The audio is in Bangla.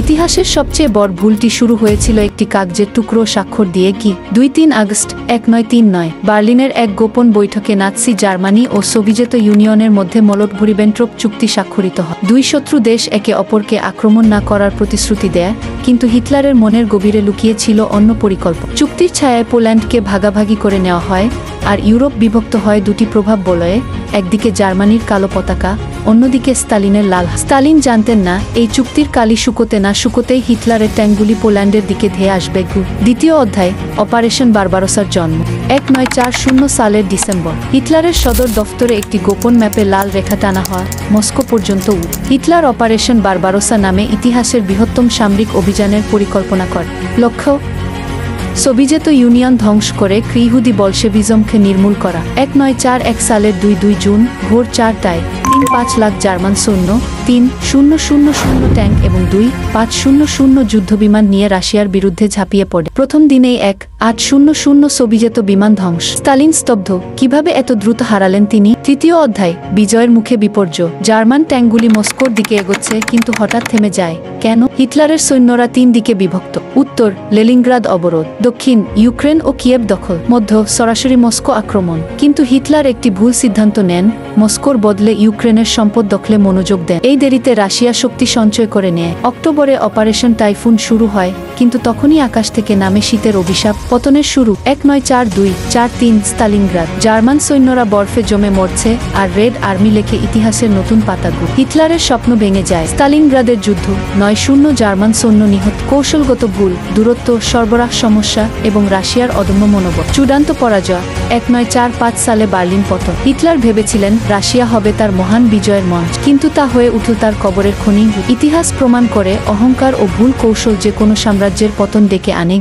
ইতিহাসের সবচেয়ে বড় ভুলটি শুরু হয়েছিল একটি কাগজের টুকরো স্বাক্ষর দিয়ে কি 2-3 আগস্ট 1939 বার্লিনের এক গোপন বৈঠকে নাৎসি জার্মানি ও সোভিয়েত ইউনিয়নের মধ্যে মলোট-রিবেন্ট্রপ চুক্তি স্বাক্ষরিত হয়। দুই শত্রু দেশ একে অপরকে আক্রমণ না করার প্রতিশ্রুতি দেয়, কিন্তু হিটলারের মনের গভীরে লুকিয়ে ছিল অন্য পরিকল্পনা। চুক্তির ছায়ায় পোল্যান্ডকে ভাগাভাগি করে নেওয়া হয় আর ইউরোপ বিভক্ত হয় দুটি প্রভাব বলয়ে, একদিকে জার্মানির কালো পতাকা, অন্যদিকে স্তালিনের লাল। স্তালিন জানতেন না এই চুক্তির কালি শুকোতে না শুকোতেই হিটলারের ট্যাঙ্কগুলি পোল্যান্ডের দিকে ধেয়ে আসবে। দ্বিতীয় অধ্যায়, অপারেশন বারবারোসার জন্ম। 1940 সালের ডিসেম্বর হিটলারের সদর দফতরে একটি গোপন ম্যাপে লাল রেখা টানা হয় মস্কো পর্যন্ত। হিটলার অপারেশন বারবারোসা নামে ইতিহাসের বৃহত্তম সামরিক অভিযানের পরিকল্পনা করে। লক্ষ্য সোভিয়েত ইউনিয়ন ধ্বংস করে ইহুদি বলশেভিজমকে নির্মূল করা। 1941 সালের 2 জুন ভোর 4টায় 3.5 লাখ জার্মান সৈন্য, 3,000 ট্যাঙ্ক এবং 2,500 যুদ্ধবিমান নিয়ে রাশিয়ার বিরুদ্ধে ঝাঁপিয়ে পড়ে। প্রথম দিনেই 1,800 সোভিয়েত বিমান ধ্বংস। স্তালিন স্তব্ধ, কিভাবে এত দ্রুত হারালেন তিনি? তৃতীয় অধ্যায়, বিজয়ের মুখে বিপর্যয়। জার্মান ট্যাঙ্কগুলি মস্কোর দিকে এগোচ্ছে, কিন্তু হঠাৎ থেমে যায় কেন? হিটলারের সৈন্যরা 3 দিকে বিভক্ত। উত্তর লেনিনগ্রাদ অবরোধ, দক্ষিণ ইউক্রেন ও কিয়েভ দখল, মধ্য সরাসরি মস্কো আক্রমণ। কিন্তু হিটলার একটি ভুল সিদ্ধান্ত নেন, মস্কোর বদলে ইউক্রেনের সম্পদ দখলে মনোযোগ দেন। এই দেরিতে রাশিয়া শক্তি সঞ্চয় করে নেয়। অক্টোবরে অপারেশন টাইফুন শুরু হয়, কিন্তু তখনই আকাশ থেকে নামে শীতের অভিশাপ, পতনের শুরু। 1942-43 স্তালিনগ্রাদ, জার্মান সৈন্যরা বরফে জমে মরছে আর রেড আর্মি লেখে ইতিহাসের নতুন পাতা। হিটলারের স্বপ্ন ভেঙে যায়। স্তালিনগ্রাদের যুদ্ধ, 9-0 জার্মান সৈন্য নিহত। কৌশলগত ভুল, দূরত্ব, সরবরাহ সমস্যা এবং রাশিয়ার অদম্য মনোবল। চূড়ান্ত পরাজয় 1945 সালে বার্লিন পতন। হিটলার ভেবেছিলেন রাশিয়া হবে তার মহান বিজয়ের মঞ্চ, কিন্তু তা হয়ে উঠল তার কবরের খনি। ইতিহাস প্রমাণ করে অহংকার ও ভুল কৌশল যে কোনো সাম্রাজ্যের পতন ডেকে আনে।